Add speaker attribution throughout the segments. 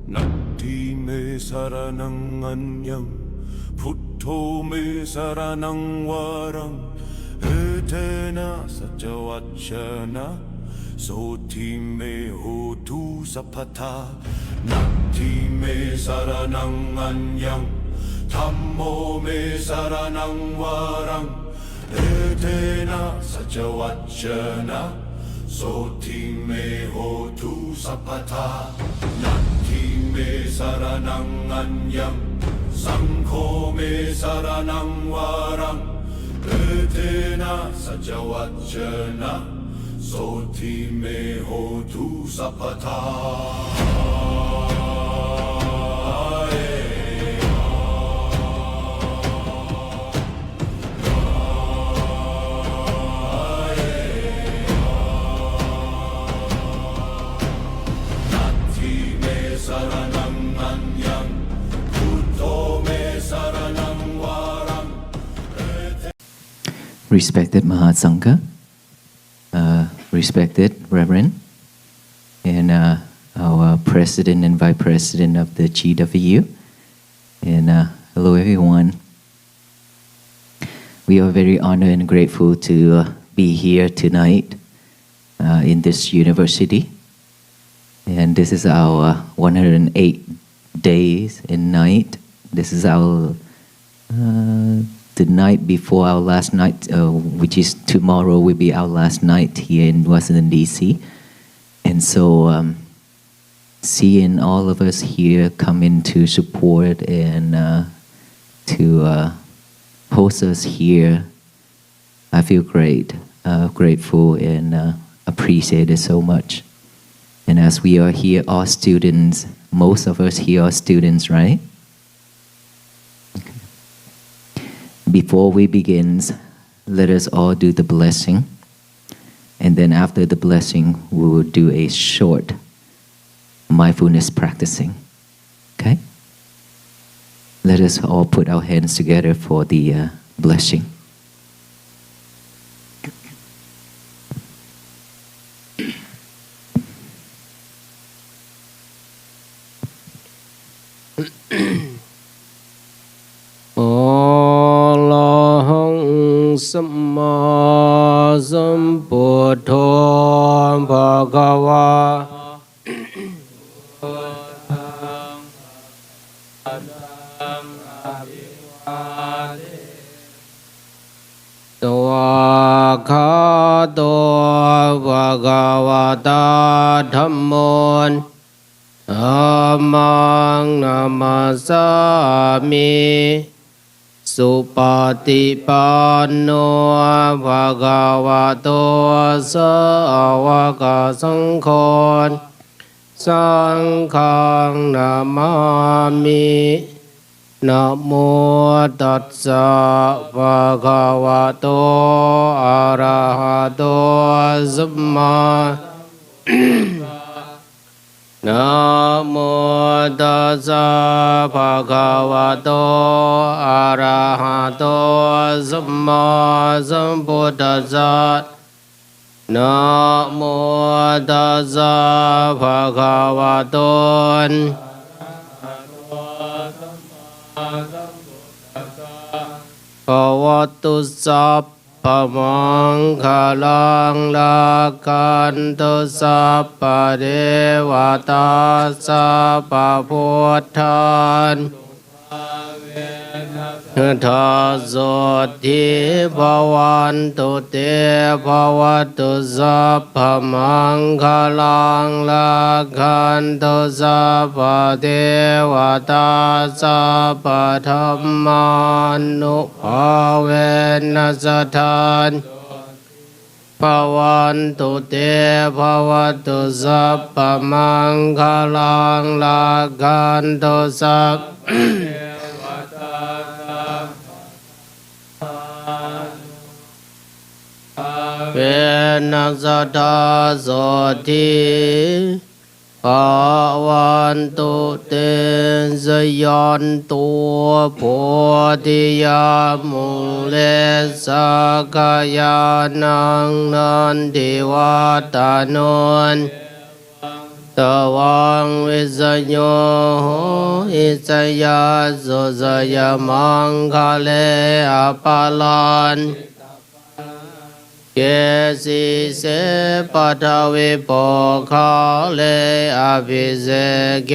Speaker 1: Nati me saranang anyam, Buddho me saranang warang, Etena sajavacana, Soti me hotu sapata. Nati me saranang anyam, Dhammo me saranang warang, Etena sajavacana, Soti me hotu sapata. Nati me saranang anyam, Sangho me saranang warang, Etena sajavacana, Soti me hotu sapata.
Speaker 2: Respected Mahasangha, respected Reverend, and our President and Vice President of the GW, and hello everyone. We are very honored and grateful to be here tonight in this university, and this is our 108 days and night. This is our the night before our last night, which is tomorrow, will be our last night here in Washington, D.C. And so seeing all of us here come in to support and to host us here, I feel great, grateful and appreciate it so much. And as we are here, all students, most of us here are students, right? Before we begin, let us all do the blessing. And then after the blessing, we will do a short mindfulness practicing. Okay? Let us all put our hands together for the blessing.
Speaker 3: Samma Sambuddho Bhagava Tawakhato Bhagavata Dhammon Dhammang Namasami Supatipanno Bhagavato Sāvaka Saṅghon Saṅghang Namami Namo Tassa Bhagavato Arahato Samma Namo Tassa Bhagavato Arahato Samma Sambuddhassa. Namo Tassa Bhagavato Bhavatu Pamangkalang lakantu sabba devata sabba buddhan Thasoti bhavantu te bhavatu sabba mangkalang lakantu sabba devata sabba dhammanu bhavena satthan Bhavantu te bhavatu sabba mangkalang lakantu sabba Vena sattha soti Bhavantu te sayantu bodhiya mule sakayanang nanti vatanon ตวังวิสโยโหอิสยาสุสยมังคะเลอปาลันเกสิเสปัทวิปโคเลอภิเสเก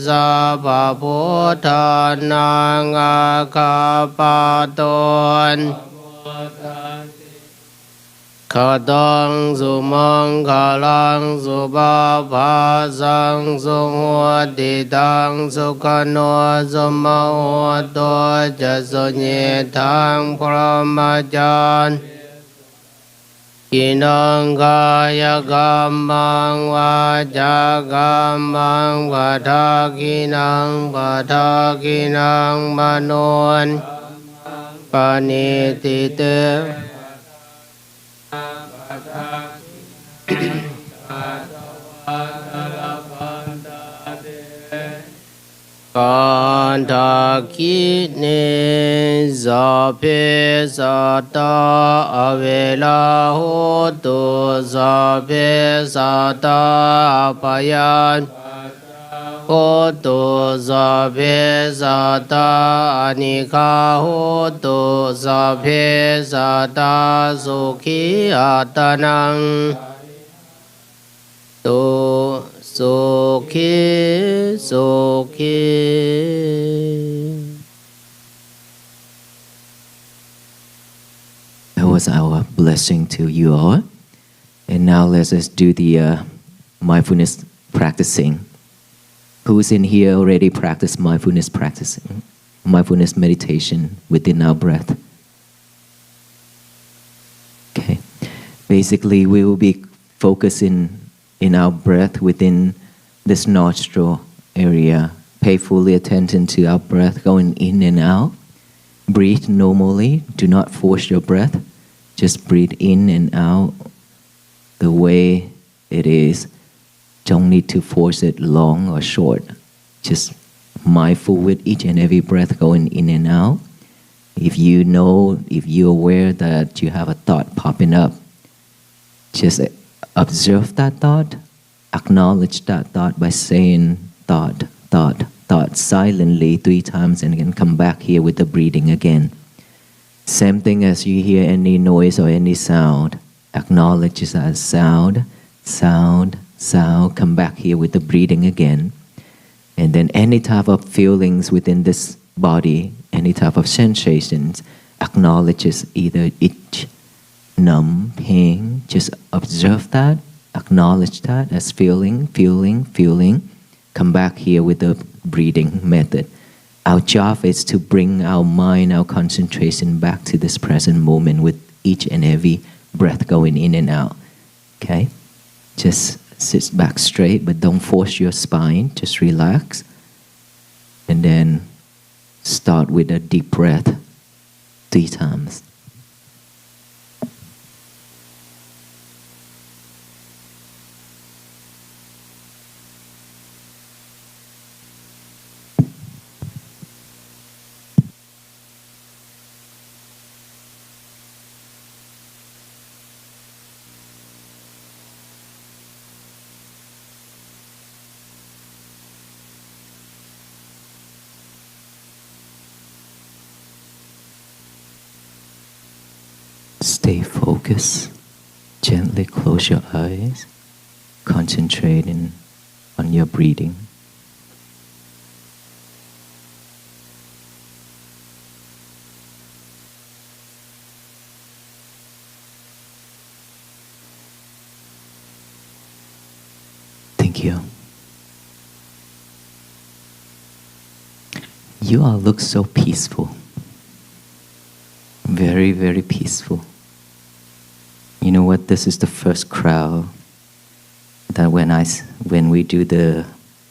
Speaker 3: สะภะพุทธานังอาคาปะโตนขตังสุมังคลังสุภาภาสังสุโหติตังสุขโนสุมโหโตจะสุญิทังพรหมจารย์กินังกายกรรมังวาจากรรมังปัทากินังปัทากินังมโนนปณิติเตกันทาคิเนสะเพสัตตาอเวลาโหตุสะเพสัตตาปยานโหตุสะเพสัตตาอนิฆาโหตุสะเพสัตตาสุขีอัตนังตุสุขีสุขี
Speaker 2: That was our blessing to you all. And now let's just do the mindfulness practicing. Who's in here already practiced mindfulness meditation within our breath? Okay. Basically, we will be focusing in our breath within this nostril area. Pay fully attention to our breath going in and out. Breathe normally. Do not force your breath. Just breathe in and out the way it is. Don't need to force it long or short. Just mindful with each and every breath going in and out. If you're aware that you have a thought popping up, just observe that thought, acknowledge that thought by saying thought, thought, thought silently 3 times, and then come back here with the breathing again. Same thing as you hear any noise or any sound, acknowledge it as sound, sound, sound, come back here with the breathing again. And then any type of feelings within this body, any type of sensations, acknowledge it either itch, numb, pain, just observe that, acknowledge that as feeling, feeling, feeling. Come back here with the breathing method. Our job is to bring our mind, our concentration back to this present moment with each and every breath going in and out. Okay? Just sit back straight, but don't force your spine. Just relax. And then start with a deep breath 3 times. Stay focused. Gently close your eyes, concentrating on your breathing. Thank you. You all look so peaceful. Very, very peaceful. You know what? This is the first crowd that when we do the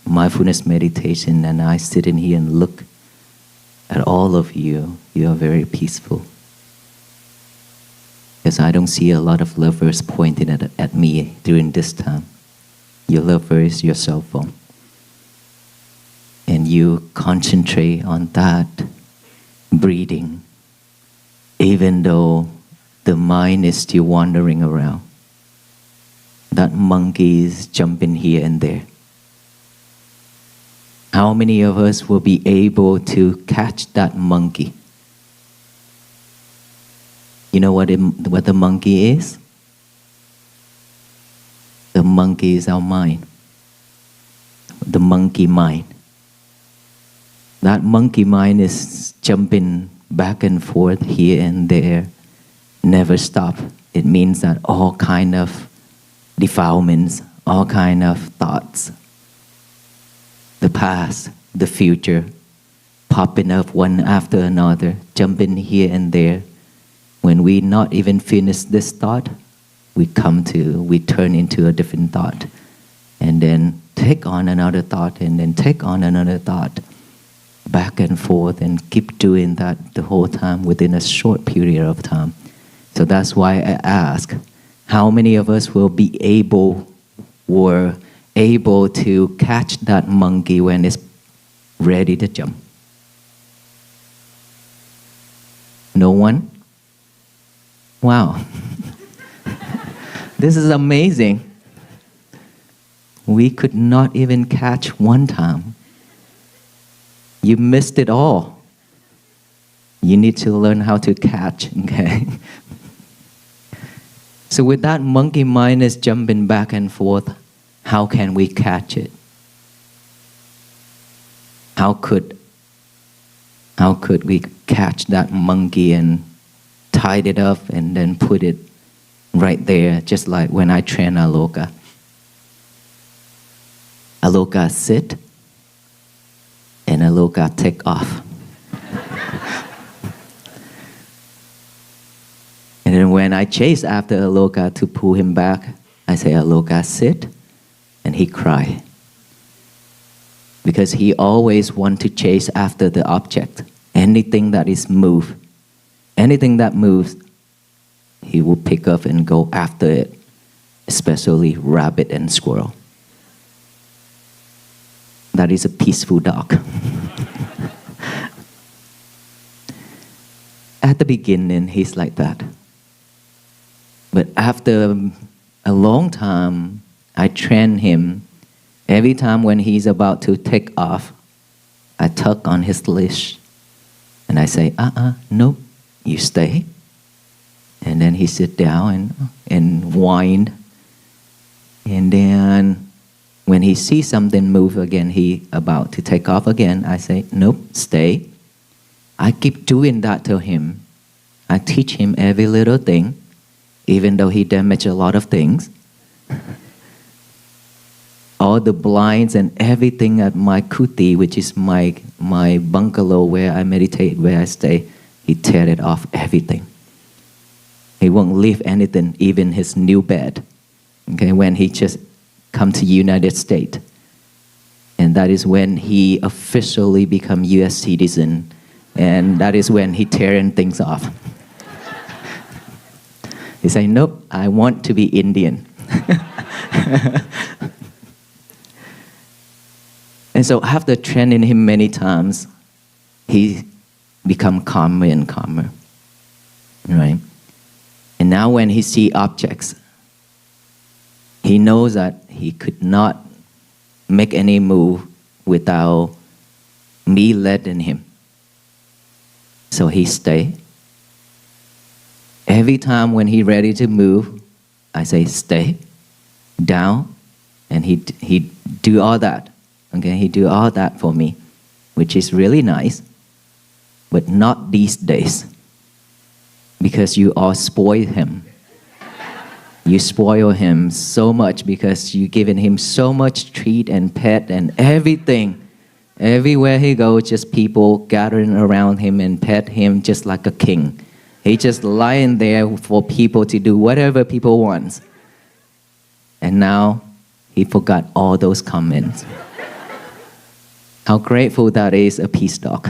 Speaker 2: mindfulness meditation and I sit in here and look at all of you, you are very peaceful. Because I don't see a lot of lovers pointing at me during this time. Your lover is your cell phone. And you concentrate on that breathing, even though the mind is still wandering around. That monkey is jumping here and there. How many of us will be able to catch that monkey? You know what the monkey is? The monkey is our mind. The monkey mind. That monkey mind is jumping back and forth here and there, never stop. It means that all kind of defilements, all kind of thoughts, the past, the future, popping up one after another, jumping here and there. When we not even finish this thought, we turn into a different thought, and then take on another thought, and then take on another thought, back and forth, and keep doing that the whole time within a short period of time. So that's why I ask, how many of us were able to catch that monkey when it's ready to jump? No one? Wow. This is amazing. We could not even catch one time. You missed it all. You need to learn how to catch, okay? So with that monkey mind is jumping back and forth, how can we catch it? How could we catch that monkey and tie it up and then put it right there, just like when I train Aloka. Aloka sit, and Aloka take off. And then when I chase after Aloka to pull him back, I say, Aloka sit, and he cry. Because he always want to chase after the object. Anything that is moved, anything that moves, he will pick up and go after it, especially rabbit and squirrel. That is a peaceful dog. At the beginning, he's like that. But after a long time, I train him. Every time when he's about to take off, I tug on his leash. And I say, no, you stay. And then he sit down and whine. And then when he sees something move again, he about to take off again, I say, nope, stay. I keep doing that to him. I teach him every little thing, even though he damaged a lot of things. All the blinds and everything at my kuti, which is my bungalow where I meditate, where I stay, he tear it off, everything. He won't leave anything, even his new bed. Okay, when he just come to United States. And that is when he officially become US citizen. And that is when he tearing things off. He say, nope, I want to be Indian. And so after training him many times, he become calmer and calmer, right? And now when he see objects, he knows that he could not make any move without me letting him. So he stay. Every time when he ready to move, I say stay, down, and he do all that. Okay, he do all that for me, which is really nice, but not these days, because you all spoil him. You spoil him so much because you given him so much treat and pet and everything. Everywhere he goes, just people gathering around him and pet him just like a king. He just lying there for people to do whatever people want. And now he forgot all those comments. How grateful that is, a peace dog.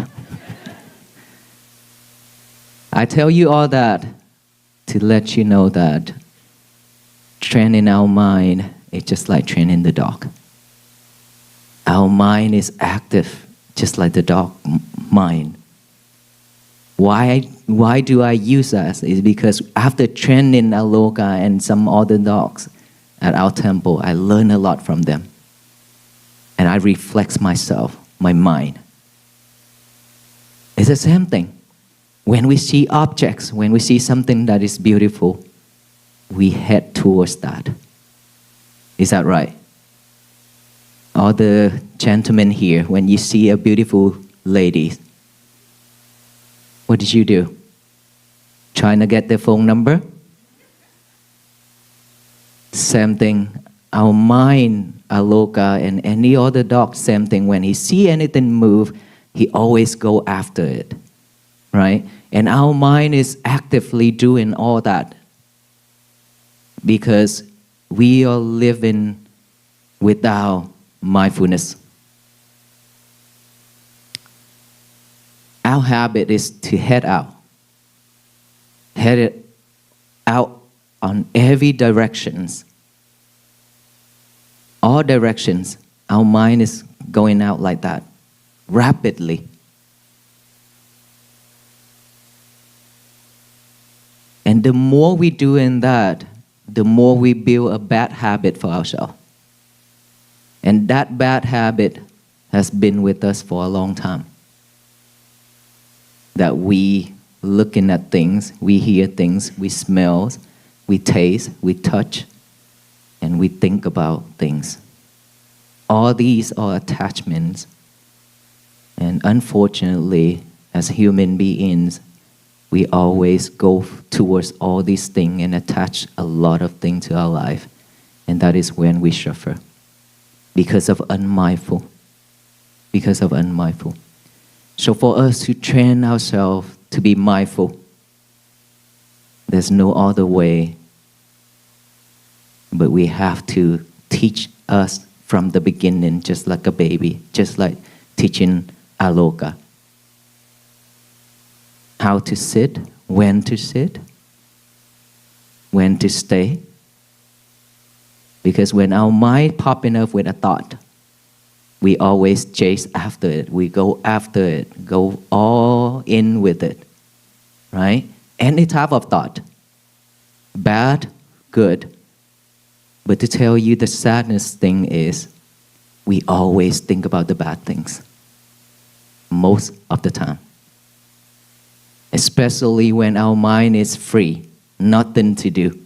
Speaker 2: I tell you all that to let you know that training our mind is just like training the dog. Our mind is active, just like the dog mind. Why do I use that? It's because after training Aloka and some other dogs at our temple, I learn a lot from them. And I reflect myself. my mind. It's the same thing. When we see objects, when we see something that is beautiful, we head towards that. Is that right? All the gentlemen here, when you see a beautiful lady, what did you do? Trying to get their phone number? Same thing. Our mind, aloka, and any other dog, same thing. When he see anything move, he always go after it, right? And our mind is actively doing all that because we are living without mindfulness. Our habit is to head out on every directions. All directions, our mind is going out like that, rapidly. And the more we do in that, the more we build a bad habit for ourselves. And that bad habit has been with us for a long time. That we looking at things, we hear things, we smell, we taste, we touch, and we think about things. All these are attachments. And unfortunately, as human beings, we always go towards all these things and attach a lot of things to our life. And that is when we suffer. Because of unmindful. Because of unmindful. So for us to train ourselves to be mindful, there's no other way. But we have to teach us from the beginning, just like a baby, just like teaching aloka. How to sit, when to stay. Because when our mind popping up with a thought, we always chase after it. We go after it, go all in with it, right? Any type of thought, bad, good. But to tell you the saddest thing is, we always think about the bad things, most of the time. Especially when our mind is free, nothing to do,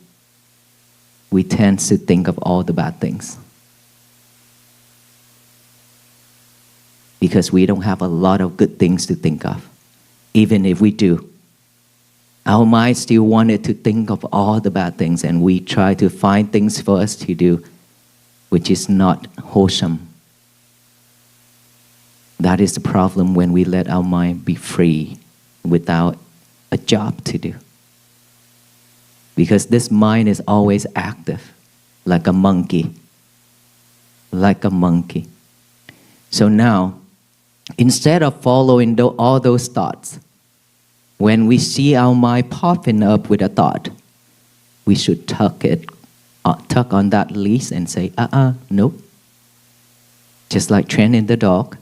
Speaker 2: we tend to think of all the bad things. Because we don't have a lot of good things to think of. Even if we do, our mind still wanted to think of all the bad things, and we try to find things for us to do, which is not wholesome. That is the problem when we let our mind be free without a job to do. Because this mind is always active, like a monkey. Like a monkey. So now, instead of following all those thoughts, when we see our mind popping up with a thought, we should tug on that leash and say, nope. Just like training the dog,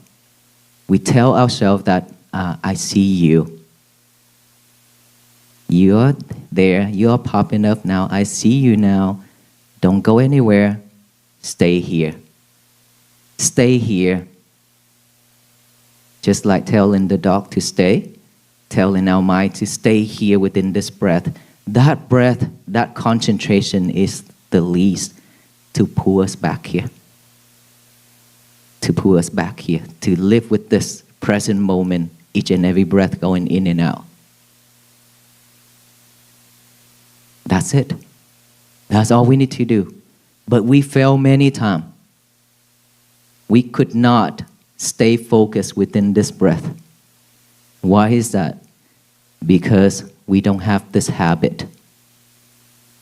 Speaker 2: we tell ourselves that, I see you. You're there, you're popping up now, I see you now. Don't go anywhere, stay here. Stay here. Just like telling the dog to stay, telling our mind to stay here within this breath. That breath, that concentration is the least to pull us back here. To pull us back here. To live with this present moment, each and every breath going in and out. That's it. That's all we need to do. But we fail many times. We could not stay focused within this breath. Why is that? Because we don't have this habit.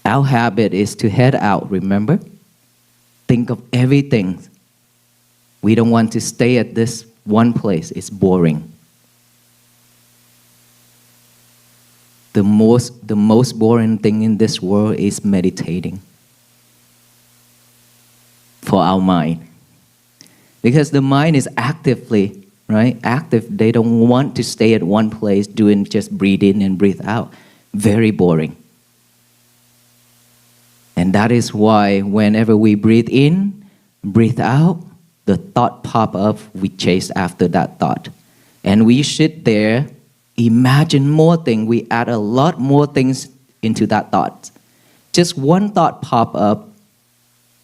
Speaker 2: Our habit is to head out, remember? Think of everything. We don't want to stay at this one place. It's boring. The most boring thing in this world is meditating for our mind. Because the mind is actively, right? Active. They don't want to stay at one place doing just breathe in and breathe out. Very boring. And that is why whenever we breathe in, breathe out, the thought pop up, we chase after that thought. And we sit there, imagine more things, we add a lot more things into that thought. Just one thought pop up,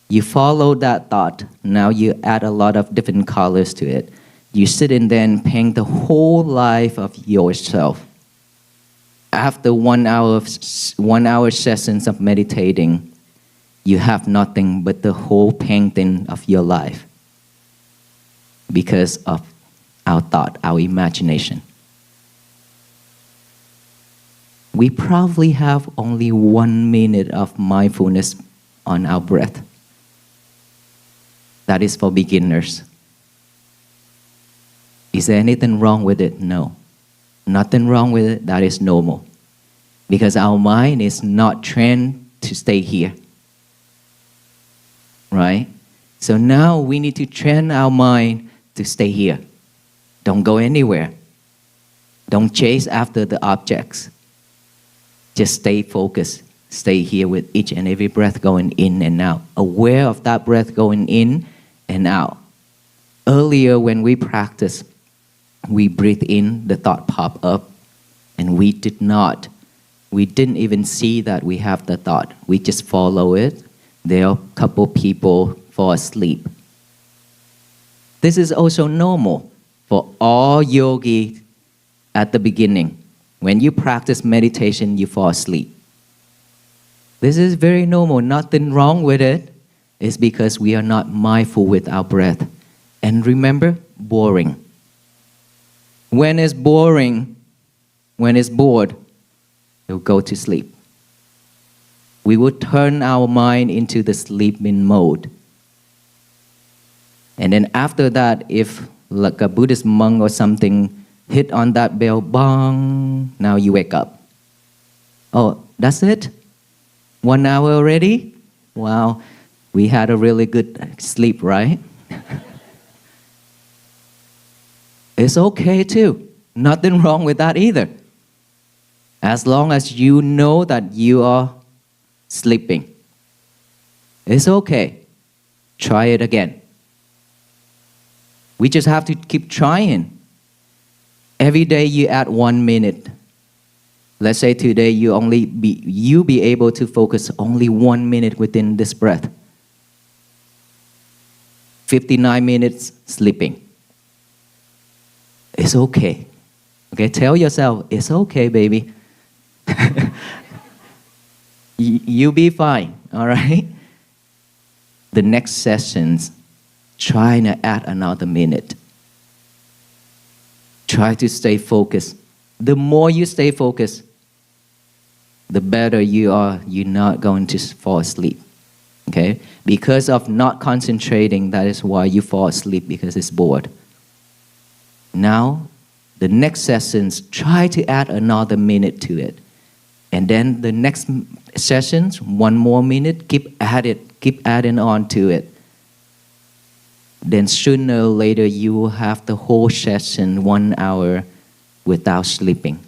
Speaker 2: you follow that thought, now you add a lot of different colors to it. You sit in there and paint the whole life of yourself. After 1 hour sessions of meditating, you have nothing but the whole painting of your life because of our thought, our imagination. We probably have only 1 minute of mindfulness on our breath. That is for beginners. Is there anything wrong with it? No. Nothing wrong with it. That is normal. Because our mind is not trained to stay here. Right? So now we need to train our mind to stay here. Don't go anywhere. Don't chase after the objects. Just stay focused. Stay here with each and every breath going in and out. Aware of that breath going in and out. Earlier when we practice, we breathe in, the thought pop up, and we didn't even see that we have the thought. We just follow it. There are a couple people fall asleep. This is also normal for all yogis at the beginning. When you practice meditation, you fall asleep. This is very normal, nothing wrong with it. It's because we are not mindful with our breath. And remember, boring. When it's boring, when it's bored, you'll go to sleep. We will turn our mind into the sleeping mode. And then after that, if like a Buddhist monk or something hit on that bell, bang, now you wake up. Oh, that's it? 1 hour already? Wow, we had a really good sleep, right? It's okay too. Nothing wrong with that either. As long as you know that you are sleeping. It's okay. Try it again. We just have to keep trying. Every day you add 1 minute. Let's say today you be able to focus only 1 minute within this breath. 59 minutes sleeping. It's okay. Okay, tell yourself, it's okay, baby. You'll be fine, all right? The next sessions, try to add another minute. Try to stay focused. The more you stay focused, the better you are. You're not going to fall asleep, okay? Because of not concentrating, that is why you fall asleep, because it's bored. Now, the next sessions, try to add another minute to it. And then the next sessions, 1 more minute, keep adding on to it. Then sooner or later, you will have the whole session 1 hour without sleeping.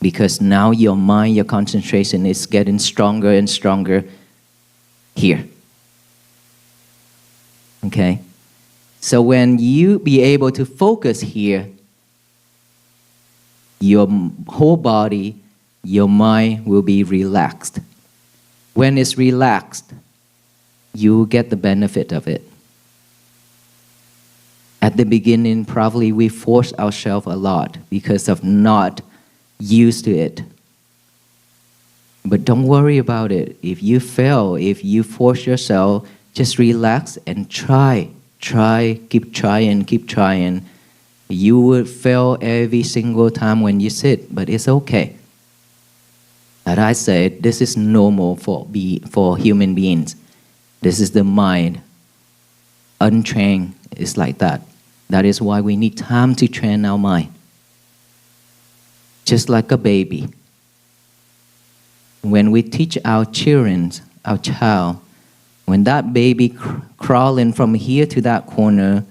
Speaker 2: Because now your mind, your concentration is getting stronger and stronger here. Okay? So when you be able to focus here, your whole body, your mind will be relaxed. When it's relaxed, you get the benefit of it. At the beginning, probably we force ourselves a lot because of not used to it. But don't worry about it. If you fail, if you force yourself, just relax and try, keep trying. You will fail every single time when you sit, but it's okay. As I said, this is normal for human beings. This is the mind. Untrained is like that. That is why we need time to train our mind. Just like a baby. When we teach our children, our child, when that baby crawling from here to that corner,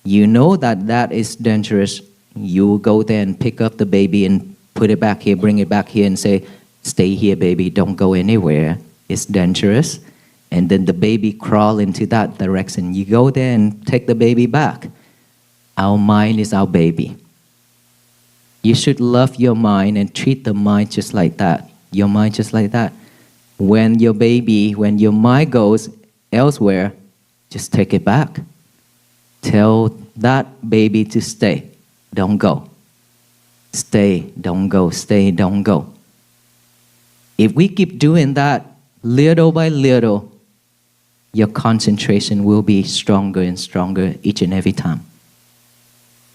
Speaker 2: you know that is dangerous. You will go there and pick up the baby and put it back here, bring it back here and say, stay here, baby, don't go anywhere. It's dangerous. and then the baby crawl into that direction. You go there and take the baby back. Our mind is our baby. You should love your mind and treat the mind just like that. Your mind just like that. When your mind goes elsewhere, just take it back. Tell that baby to stay. Don't go. Stay, don't go, stay, don't go. If we keep doing that little by little, your concentration will be stronger and stronger each and every time.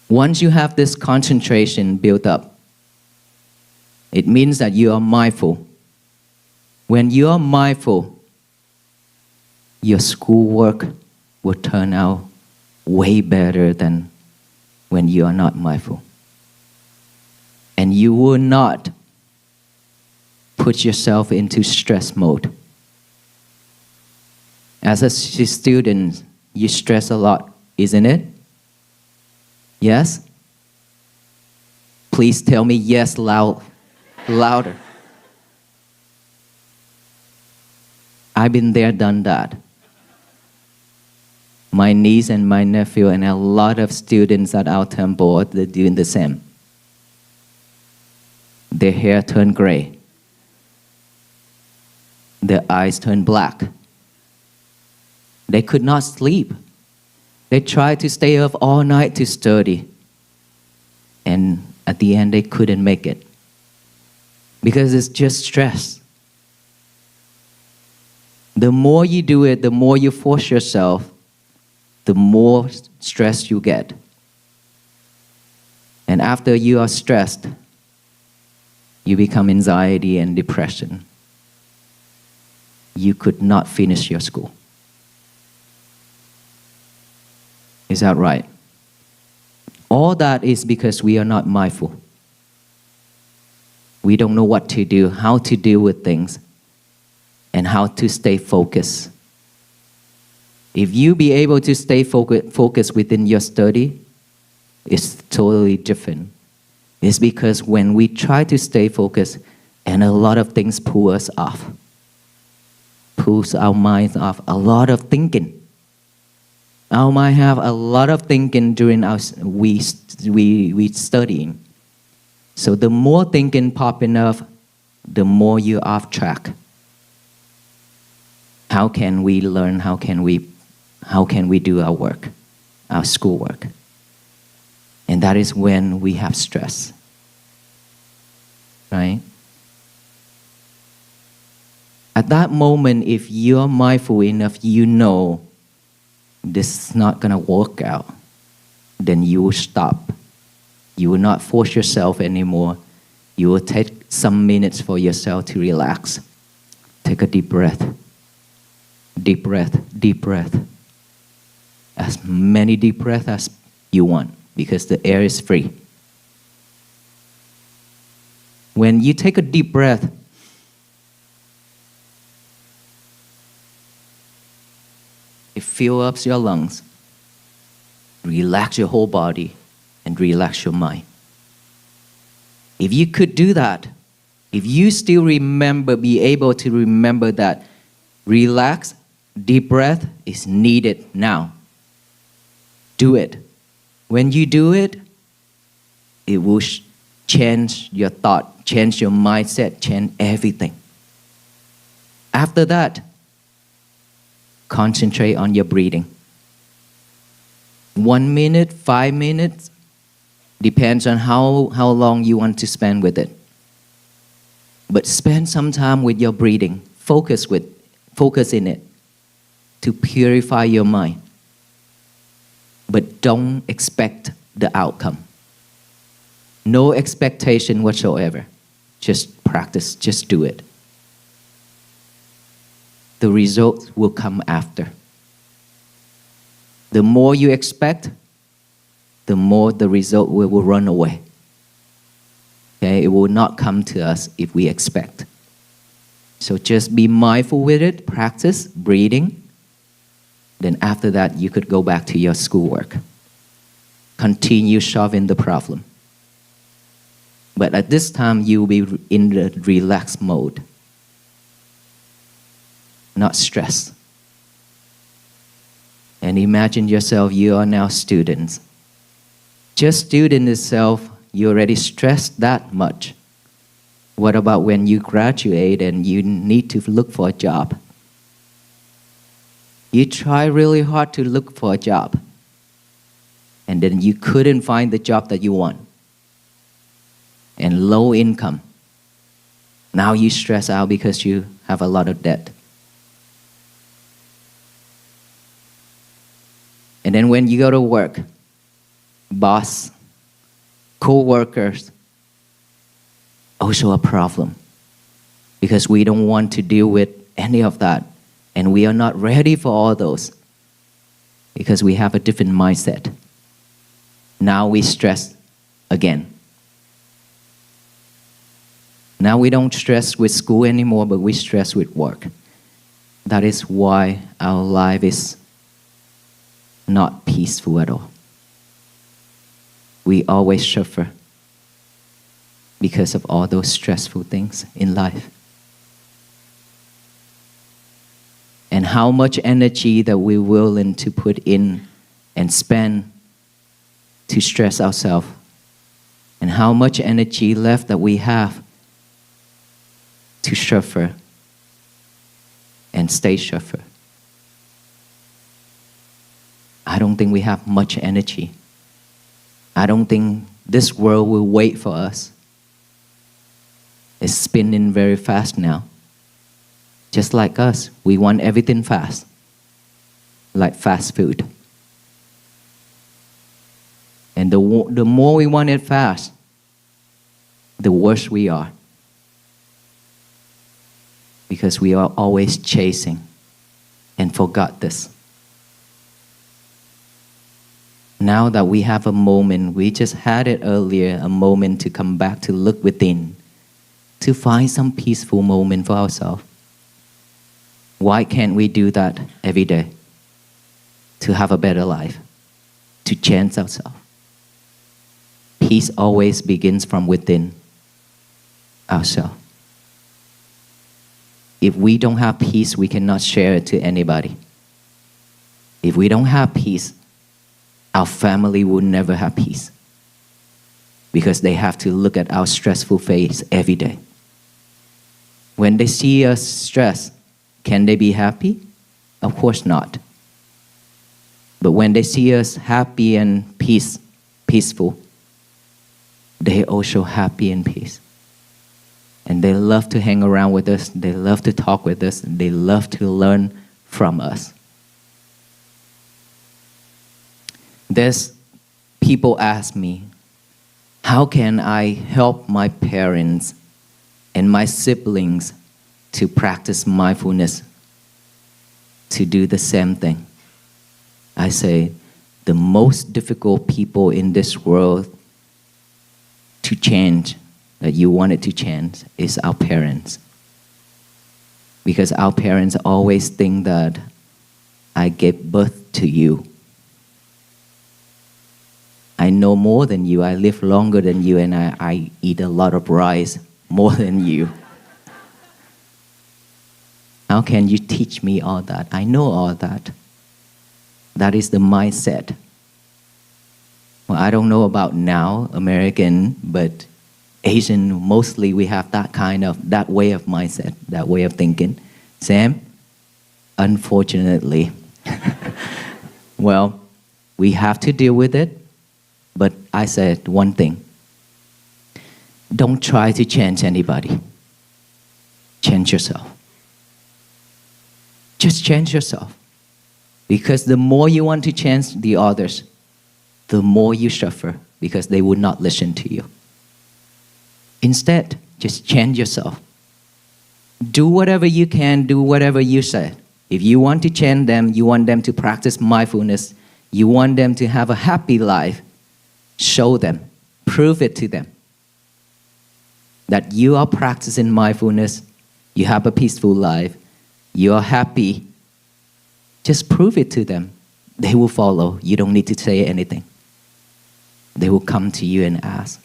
Speaker 2: Once you have this concentration built up, it means that you are mindful. When you are mindful, your schoolwork will turn out way better than when you are not mindful. And you will not put yourself into stress mode. As a student, you stress a lot, isn't it? Yes? Please tell me yes louder. I've been there, done that. My niece and my nephew and a lot of students at our temple, they're doing the same. Their hair turned gray. Their eyes turned black. They could not sleep. They tried to stay up all night to study. And at the end, they couldn't make it. Because it's just stress. The more you do it, the more you force yourself, the more stress you get. And after you are stressed, you become anxiety and depression. You could not finish your school. Is that right? All that is because we are not mindful. We don't know what to do, how to deal with things, and how to stay focused. If you be able to stay focused within your study, it's totally different. It's because when we try to stay focused, and a lot of things pull us off, pulls our minds off, a lot of thinking. Our mind have a lot of thinking during we studying. So the more thinking popping up, the more you're off track. How can we learn? How can we do our work, our schoolwork? And that is when we have stress, right? At that moment, if you're mindful enough, you know this is not going to work out, then you will stop. You will not force yourself anymore. You will take some minutes for yourself to relax. Take a deep breath. Deep breath, deep breath. As many deep breaths as you want, because the air is free. When you take a deep breath, it fills up your lungs, relax your whole body, and relax your mind. If you could do that, if you still be able to remember that relax, deep breath is needed now, do it. When you do it, it will change your thought, change your mindset, change everything. After that, concentrate on your breathing. 1 minute, 5 minutes, depends on how long you want to spend with it. But spend some time with your breathing. Focus in it to purify your mind. But don't expect the outcome. No expectation whatsoever. Just practice, just do it. The results will come after. The more you expect, the more the result will run away. Okay? It will not come to us if we expect. So just be mindful with it, practice breathing. Then after that, you could go back to your schoolwork. Continue solving the problem. But at this time, you will be in the relaxed mode. Not stressed. And imagine yourself, you are now students. Just student itself, you already stressed that much. What about when you graduate and you need to look for a job? You try really hard to look for a job, and then you couldn't find the job that you want. And low income. Now you stress out because you have a lot of debt. And then when you go to work, boss, co-workers, also a problem. Because we don't want to deal with any of that. And we are not ready for all those. Because we have a different mindset. Now we stress again. Now we don't stress with school anymore, but we stress with work. That is why our life is not peaceful at all. We always suffer because of all those stressful things in life. And how much energy that we're willing to put in and spend to stress ourselves, and how much energy left that we have to suffer and stay suffer. I don't think we have much energy. I don't think this world will wait for us. It's spinning very fast now. Just like us, we want everything fast, like fast food. And the more we want it fast, the worse we are. Because we are always chasing and forgot this. Now that we have a moment, we just had it earlier, a moment to come back to look within, to find some peaceful moment for ourselves. Why can't we do that every day? To have a better life, to change ourselves. Peace always begins from within ourselves. If we don't have peace, we cannot share it to anybody. If we don't have peace, our family will never have peace. Because they have to look at our stressful face every day. When they see us stressed, can they be happy? Of course not. But when they see us happy and peaceful, they're also happy and peace. And they love to hang around with us. They love to talk with us. They love to learn from us. There's people ask me, how can I help my parents and my siblings to practice mindfulness, to do the same thing? I say, the most difficult people in this world to change, that you wanted to change, is our parents. Because our parents always think that I gave birth to you. I know more than you, I live longer than you, and I eat a lot of rice more than you. How can you teach me all that? I know all that. That is the mindset. Well, I don't know about now, American, but Asian, mostly we have that way of mindset, that way of thinking. Sam, unfortunately, well, we have to deal with it. But I said one thing. Don't try to change anybody. Change yourself. Just change yourself. Because the more you want to change the others, the more you suffer because they will not listen to you. Instead, just change yourself. Do whatever you can, do whatever you said. If you want to change them, you want them to practice mindfulness, you want them to have a happy life, show them, prove it to them that you are practicing mindfulness, you have a peaceful life, you are happy. Just prove it to them. They will follow. You don't need to say anything. They will come to you and ask.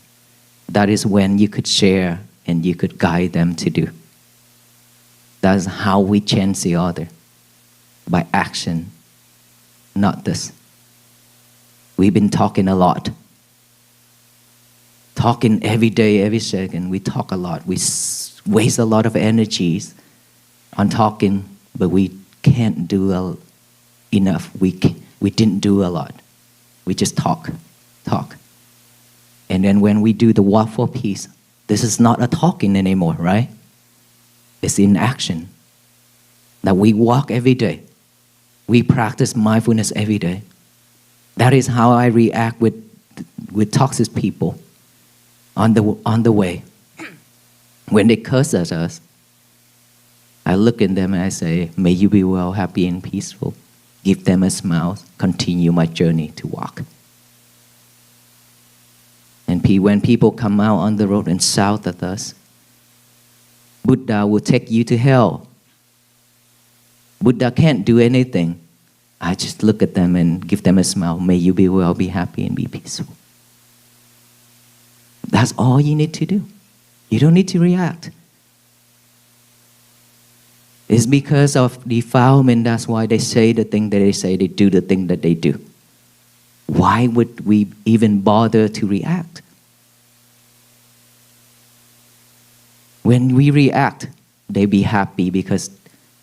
Speaker 2: That is when you could share and you could guide them to do. That is how we change the other, by action, not this. We've been talking a lot. Talking every day, every second. We talk a lot. We waste a lot of energies on talking, but we can't do enough. We didn't do a lot. We just talk. And then when we do the walk for peace, this is not a talking anymore, right? It's in action. That we walk every day. We practice mindfulness every day. That is how I react with toxic people on the way. When they curse at us, I look at them and I say, may you be well, happy and peaceful. Give them a smile, continue my journey to walk. And when people come out on the road and shout at us, Buddha will take you to hell. Buddha can't do anything. I just look at them and give them a smile. May you be well, be happy, and be peaceful. That's all you need to do. You don't need to react. It's because of defilement, that's why they say the thing that they say, they do the thing that they do. Why would we even bother to react? When we react, they be happy because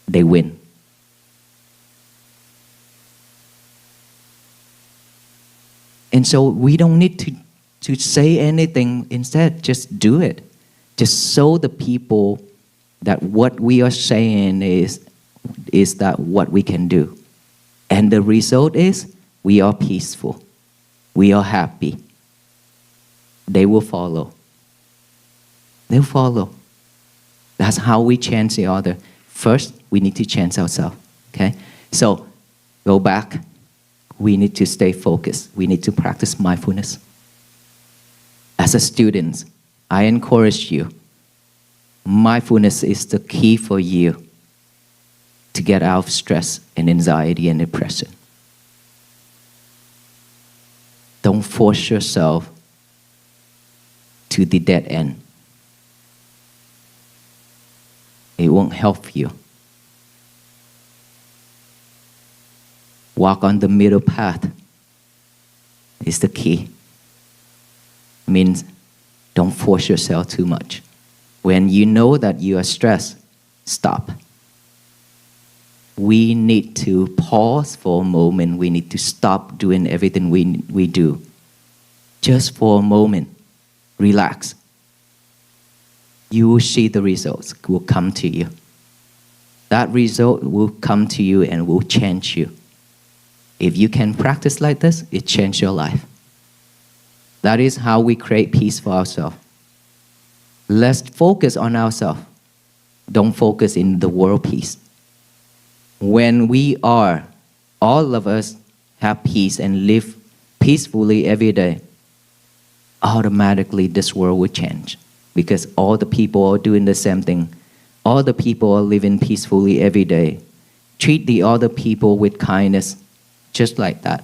Speaker 2: they win. And so we don't need to say anything. Instead, just do it. Just show the people that what we are saying is that what we can do. And the result is we are peaceful. We are happy. They will follow. They'll follow. That's how we change the other. First, we need to change ourselves. Okay? So, go back. We need to stay focused. We need to practice mindfulness. As a student, I encourage you. Mindfulness is the key for you to get out of stress and anxiety and depression. Don't force yourself to the dead end. It won't help you. Walk on the middle path is the key. Means don't force yourself too much. When you know that you are stressed, stop. We need to pause for a moment. We need to stop doing everything we do. Just for a moment, relax. You will see the results will come to you. That result will come to you and will change you. If you can practice like this, it changes your life. That is how we create peace for ourselves. Let's focus on ourselves. Don't focus in the world peace. When we are, all of us have peace and live peacefully every day, automatically this world will change. Because all the people are doing the same thing. All the people are living peacefully every day. Treat the other people with kindness, just like that.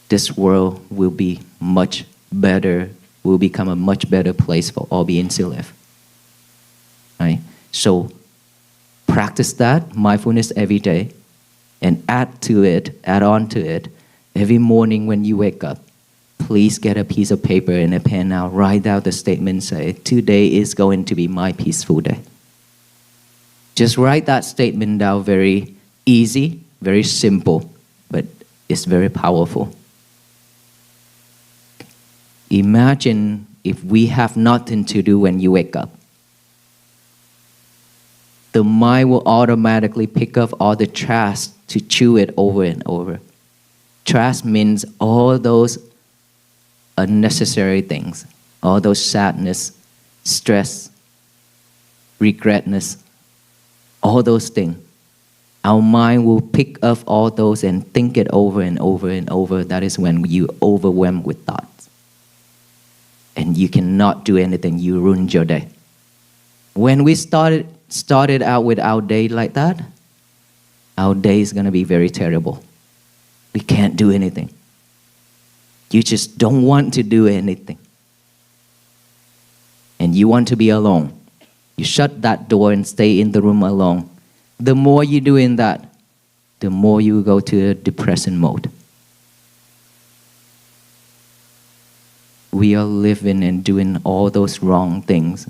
Speaker 2: This world will be much better, will become a much better place for all beings to live. Right? So practice that mindfulness every day and add on to it every morning when you wake up. Please get a piece of paper and a pen now. Write down the statement, say, today is going to be my peaceful day. Just write that statement down, very easy, very simple, but it's very powerful. Imagine if we have nothing to do when you wake up. The mind will automatically pick up all the trash to chew it over and over. Trash means all those unnecessary things, all those sadness, stress, regretness, all those things. Our mind will pick up all those and think it over and over and over. That is when you overwhelmed with thoughts. And you cannot do anything, you ruined your day. When we started out with our day like that, our day is going to be very terrible. We can't do anything. You just don't want to do anything. And you want to be alone. You shut that door and stay in the room alone. The more you're doing that, the more you go to a depression mode. We are living and doing all those wrong things,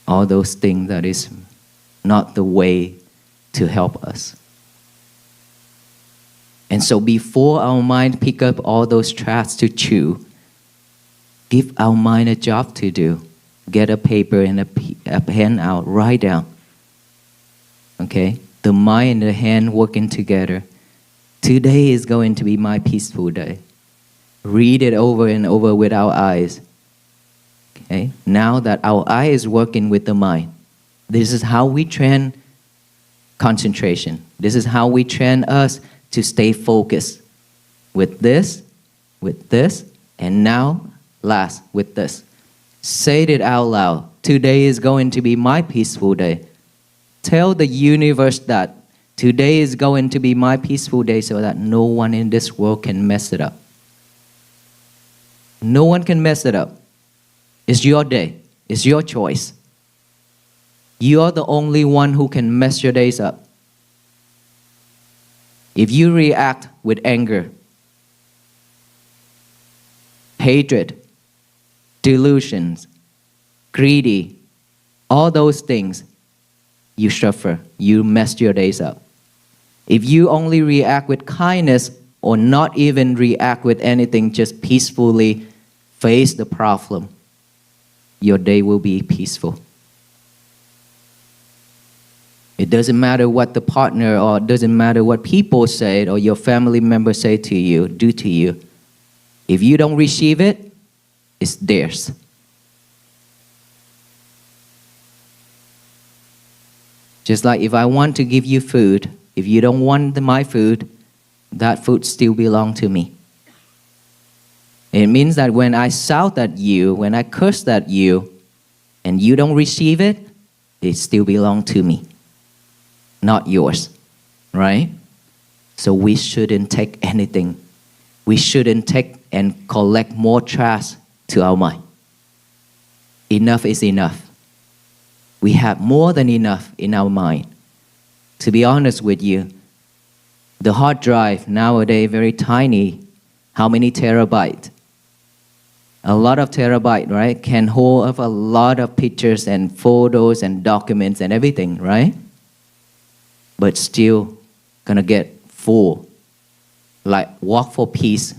Speaker 2: all those things that is not the way to help us. And so before our mind pick up all those trash to chew, give our mind a job to do. Get a paper and a pen out, write down. Okay? The mind and the hand working together. Today is going to be my peaceful day. Read it over and over with our eyes. Okay? Now that our eye is working with the mind, this is how we train concentration. This is how we train us to stay focused. With this, and now, last, with this. Say it out loud. Today is going to be my peaceful day. Tell the universe that today is going to be my peaceful day so that no one in this world can mess it up. No one can mess it up. It's your day. It's your choice. You are the only one who can mess your days up. If you react with anger, hatred, delusions, greedy, all those things, you suffer. You mess your days up. If you only react with kindness or not even react with anything, just peacefully face the problem, your day will be peaceful. It doesn't matter what the partner or it doesn't matter what people say or your family members say to you, do to you. If you don't receive it, it's theirs. Just like if I want to give you food, if you don't want my food, that food still belongs to me. It means that when I shout at you, when I curse at you, and you don't receive it, it still belongs to me, not yours, right? So we shouldn't take anything. We shouldn't take and collect more trash to our mind. Enough is enough. We have more than enough in our mind. To be honest with you, the hard drive nowadays very tiny. How many terabytes? A lot of terabyte, right? Can hold up a lot of pictures and photos and documents and everything, right? But still gonna get full. Like walk for peace.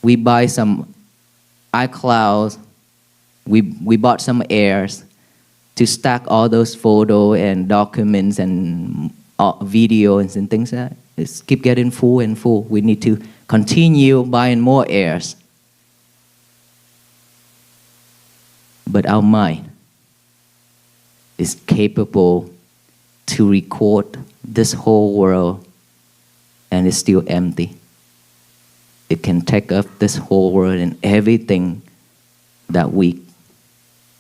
Speaker 2: We buy some iClouds. We bought some Airs to stack all those photos and documents and videos and things like that. It's keep getting full and full. We need to continue buying more Airs. But our mind is capable to record this whole world and it's still empty. It can take up this whole world and everything that we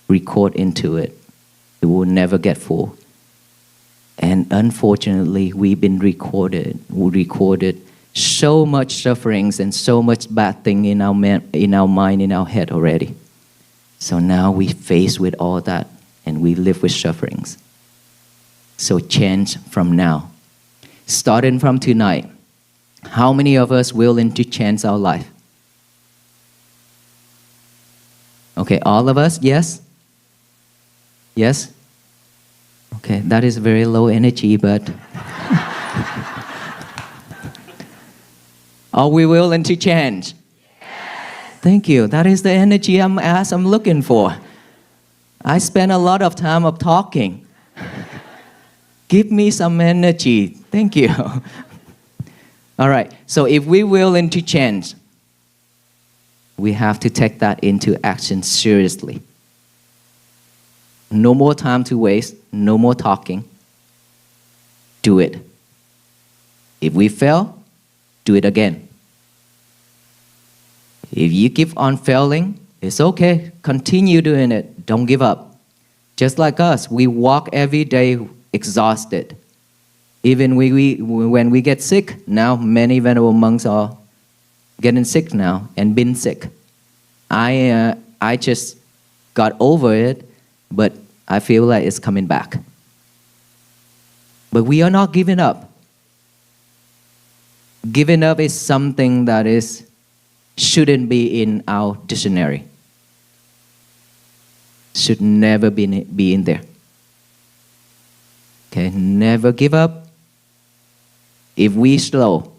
Speaker 2: record into it. It will never get full. And unfortunately, we've been recorded so much sufferings and so much bad thing in our mind, in our head already. So now we face with all that and we live with sufferings. So change from now. Starting from tonight, how many of us willing to change our life? Okay, all of us, yes? Yes? Okay, that is very low energy, but are we willing to change? Thank you. That is the energy I'm looking for. I spend a lot of time of talking. Give me some energy. Thank you. All right. So if we're willing to change, we have to take that into action seriously. No more time to waste. No more talking. Do it. If we fail, do it again. If you keep on failing, it's okay. Continue doing it. Don't give up. Just like us, we walk every day exhausted. Even when we get sick, now many Venerable monks are getting sick now and been sick. I just got over it, but I feel like it's coming back. But we are not giving up. Giving up is something that shouldn't be in our dictionary. Should never be in there. Okay, never give up. If we slow,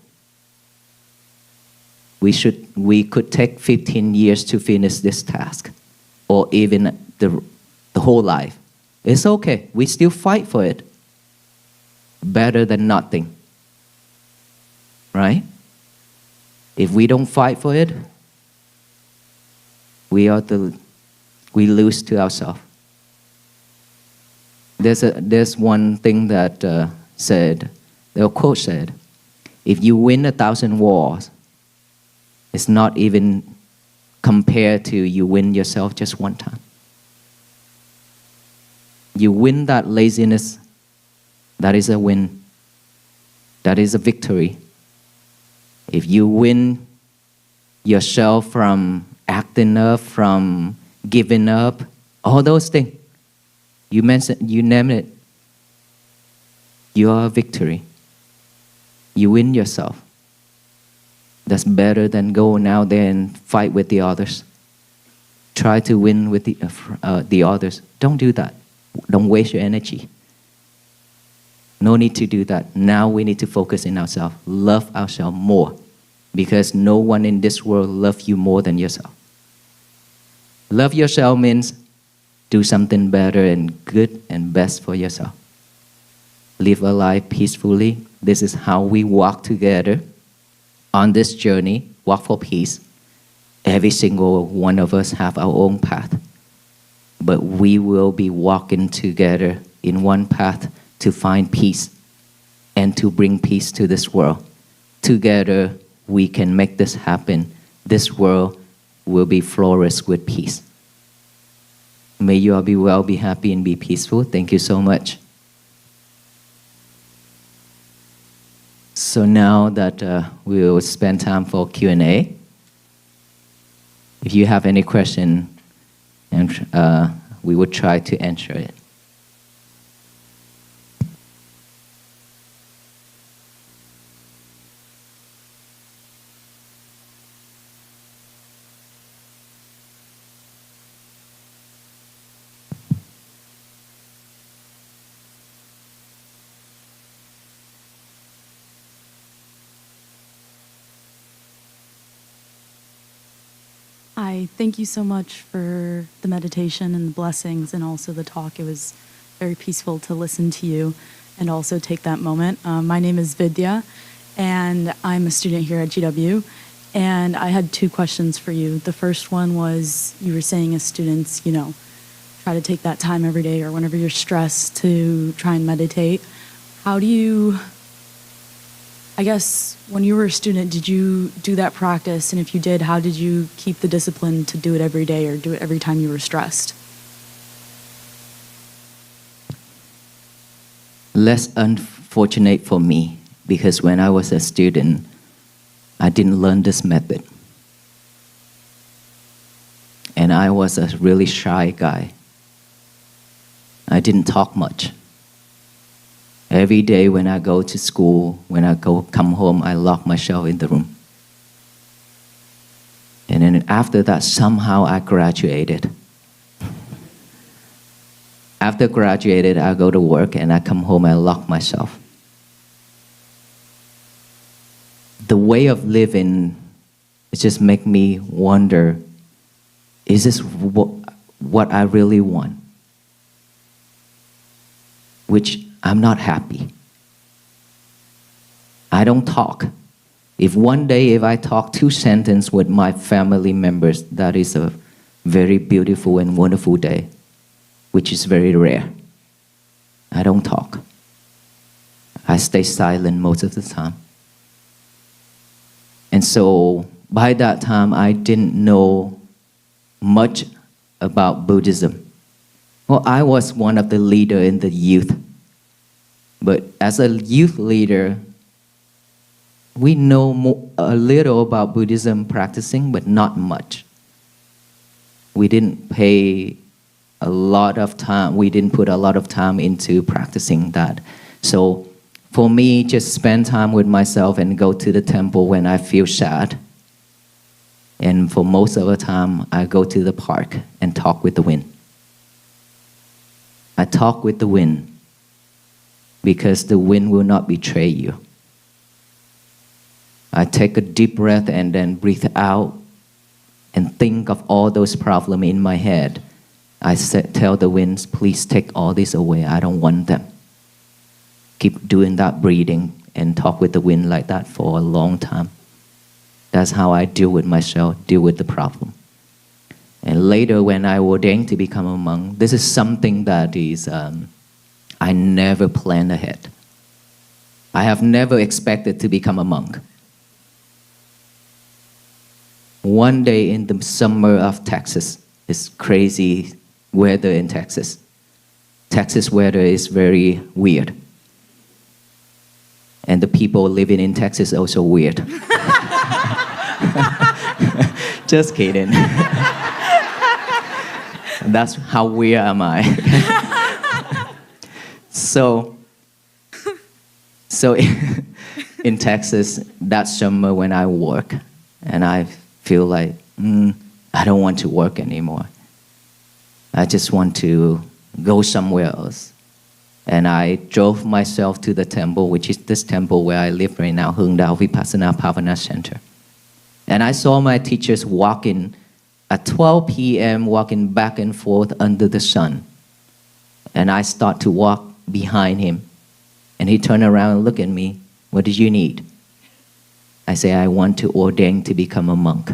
Speaker 2: we could take 15 years to finish this task, or even the whole life. It's okay. We still fight for it. Better than nothing. Right? If we don't fight for it, we lose to ourselves. There's one thing that the quote said, if you win 1,000 wars, it's not even compared to you win yourself just one time. You win that laziness, that is a win. That is a victory. If you win yourself from acting up, from giving up, all those things, you name it, you are a victory. You win yourself. That's better than going out there and fight with the others. Try to win with the others. Don't do that. Don't waste your energy. No need to do that. Now we need to focus in ourselves. Love ourselves more. Because no one in this world loves you more than yourself. Love yourself means do something better and good and best for yourself. Live a life peacefully. This is how we walk together on this journey, walk for peace. Every single one of us have our own path. But we will be walking together in one path to find peace and to bring peace to this world. Together, we can make this happen. This world will be flourished with peace. May you all be well, be happy, and be peaceful. Thank you so much. So now that we will spend time for Q&A, if you have any question, and we will try to answer it.
Speaker 4: Hi, thank you so much for the meditation and the blessings and also the talk. It was very peaceful to listen to you and also take that moment. My name is Vidya, and I'm a student here at GW. And I had 2 questions for you. The first one was, you were saying as students, try to take that time every day or whenever you're stressed to try and meditate. How do you, I guess, when you were a student, did you do that practice? And if you did, how did you keep the discipline to do it every day or do it every time you were stressed?
Speaker 2: Less unfortunate for me, because when I was a student, I didn't learn this method. And I was a really shy guy. I didn't talk much. Every day when I go to school, when I come home, I lock myself in the room. And then after that, somehow I graduated. After graduated, I go to work and I come home and lock myself. The way of living, it just makes me wonder, is this what I really want? Which I'm not happy. I don't talk. If one day I talk 2 sentences with my family members, that is a very beautiful and wonderful day, which is very rare. I don't talk. I stay silent most of the time. And so by that time, I didn't know much about Buddhism. Well, I was one of the leaders in the youth. But as a youth leader, we know a little about Buddhism practicing, but not much. We didn't pay a lot of time, we didn't put a lot of time into practicing that. So for me, just spend time with myself and go to the temple when I feel sad. And for most of the time, I go to the park and talk with the wind. I talk with the wind because the wind will not betray you. I take a deep breath and then breathe out and think of all those problems in my head. I tell the winds, please take all this away. I don't want them. Keep doing that breathing and talk with the wind like that for a long time. That's how I deal with myself, deal with the problem. And later when I ordained to become a monk, this is something that is, I never planned ahead. I have never expected to become a monk. One day in the summer of Texas, it's crazy weather in Texas. Texas weather is very weird. And the people living in Texas also weird. Just kidding. That's how weird am I. So in Texas, that summer when I work, and I feel like, I don't want to work anymore. I just want to go somewhere else. And I drove myself to the temple, which is this temple where I live right now, Huong Dao Buddhist Center. And I saw my teachers walking at 12 p.m., walking back and forth under the sun. And I start to walk behind him. And he turned around and looked at me, what did you need? I say, I want to ordain to become a monk.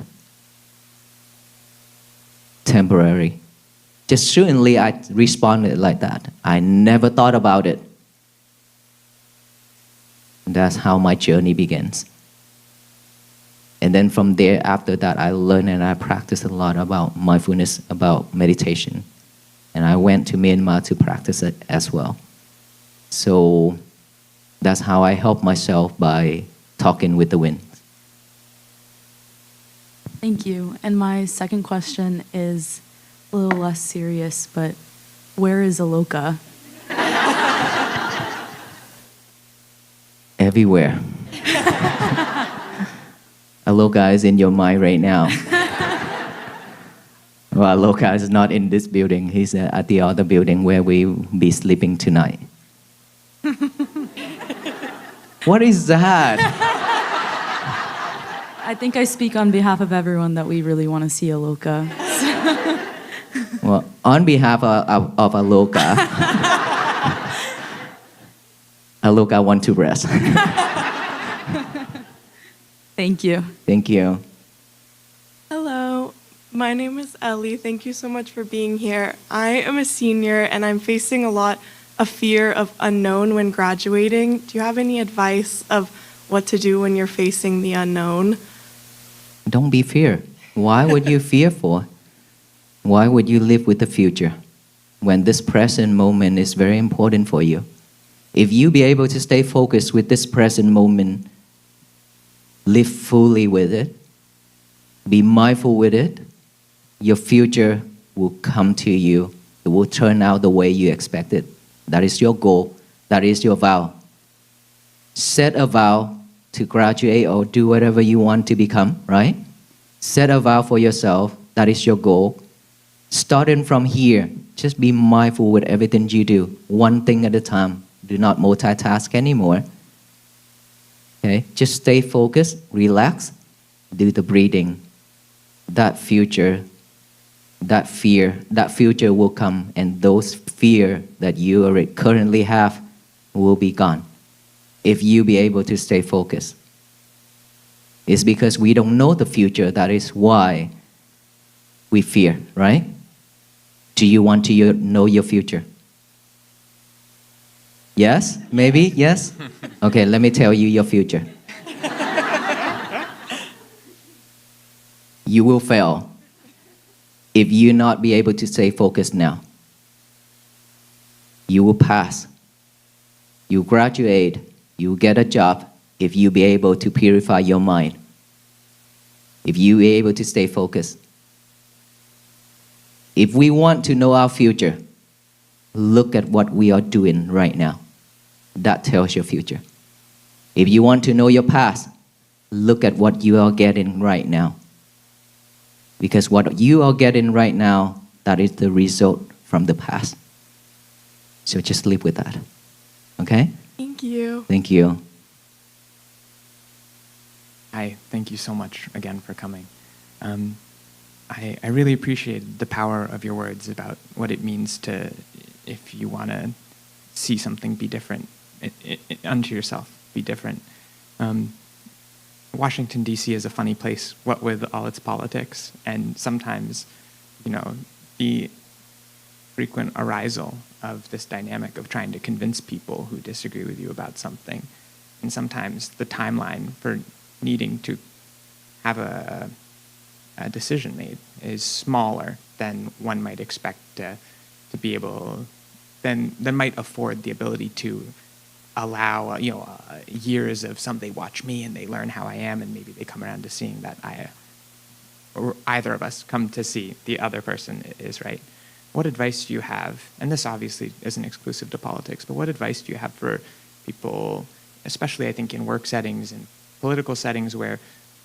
Speaker 2: Temporary. Just suddenly I responded like that. I never thought about it. That's how my journey begins. And then from there, after that, I learned and I practiced a lot about mindfulness, about meditation. And I went to Myanmar to practice it as well. So that's how I help myself, by talking with the wind.
Speaker 4: Thank you. And my second question is a little less serious, but where is Aloka?
Speaker 2: Everywhere. Aloka is in your mind right now. Well, Aloka is not in this building. He's at the other building where we'll be sleeping tonight. What is that?
Speaker 4: I think I speak on behalf of everyone that we really want to see Aloka.
Speaker 2: Well, on behalf of Aloka, Aloka want to rest.
Speaker 4: Thank you.
Speaker 2: Thank you.
Speaker 5: Hello, my name is Ellie. Thank you so much for being here. I am a senior and I'm facing a lot of fear of unknown when graduating. Do you have any advice of what to do when you're facing the unknown?
Speaker 2: Don't be fear. Why would you fear for? Why would you live with the future when this present moment is very important for you? If you be able to stay focused with this present moment, live fully with it, be mindful with it, your future will come to you. It will turn out the way you expected. That is your goal. That is your vow. Set a vow to graduate or do whatever you want to become, right? Set a vow for yourself. That is your goal. Starting from here, just be mindful with everything you do. One thing at a time. Do not multitask anymore. Okay? Just stay focused, relax, do the breathing. That future, that fear, that future will come, and those fear that you currently have will be gone if you be able to stay focused. It's because we don't know the future, that is why we fear, right? Do you want to know your future? Yes? Maybe? Yes? Okay, let me tell you your future. You will fail if you not be able to stay focused now. You will pass. You graduate. You get a job if you be able to purify your mind. If you be able to stay focused. If we want to know our future, look at what we are doing right now. that tells your future. If you want to know your past, look at what you are getting right now. Because what you are getting right now, that is the result from the past. So just live with that. Okay?
Speaker 5: Thank you.
Speaker 2: Thank you.
Speaker 6: Hi, thank you so much again for coming. I really appreciate the power of your words about what it means to, if you want to see something be different, unto yourself, be different. Washington, D.C. is a funny place, what with all its politics, and sometimes, the frequent arisal of this dynamic of trying to convince people who disagree with you about something, and sometimes the timeline for needing to have a decision made is smaller than one might expect to be able, than might afford the ability to allow, years of they watch me and they learn how I am, and maybe they come around to seeing that or either of us come to see the other person is right. What advice do you have, and this obviously isn't exclusive to politics, but what advice do you have for people, especially I think in work settings and political settings where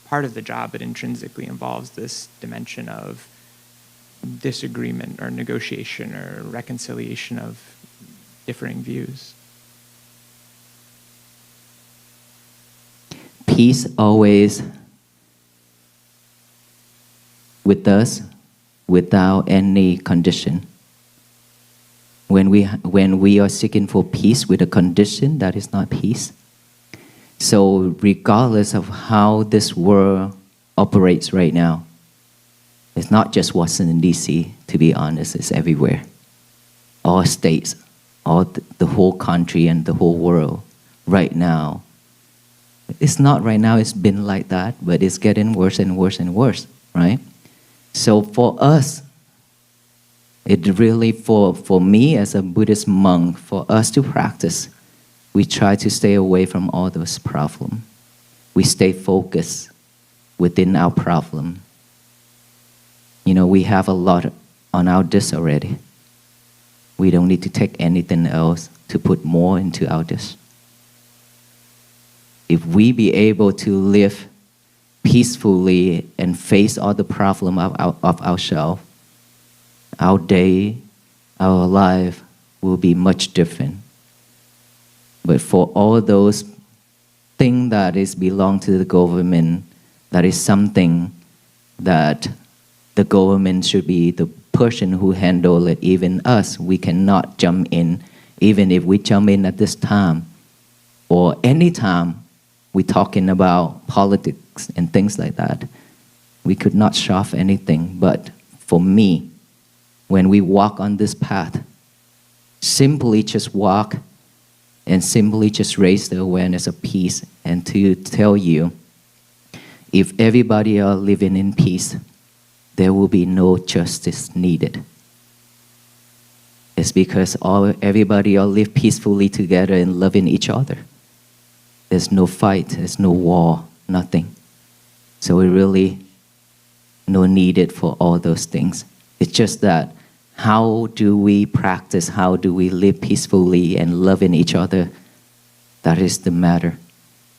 Speaker 6: part of the job it intrinsically involves this dimension of disagreement or negotiation or reconciliation of differing views?
Speaker 2: Peace always with us without any condition. When we are seeking for peace with a condition, that is not peace. So regardless of how this world operates right now, it's not just Washington, D.C., to be honest, it's everywhere. All states, the whole country and the whole world right now. It's not right now, it's been like that, but it's getting worse and worse and worse, right? So for us, it really, for me as a Buddhist monk, for us to practice, we try to stay away from all those problems. We stay focused within our problem. We have a lot on our dish already. We don't need to take anything else to put more into our dish. If we be able to live peacefully and face all the problem of ourselves, our day, our life will be much different. But for all those things that belong to the government, that is something that the government should be the person who handle it. Even us, we cannot jump in. Even if we jump in at this time, or any time we're talking about politics and things like that, we could not solve anything. But for me, when we walk on this path, simply just walk and simply just raise the awareness of peace, and to tell you, if everybody are living in peace, there will be no justice needed. It's because everybody all live peacefully together and loving each other. There's no fight, there's no war, nothing. So we really no needed for all those things. It's just that how do we practice, how do we live peacefully and loving each other? That is the matter.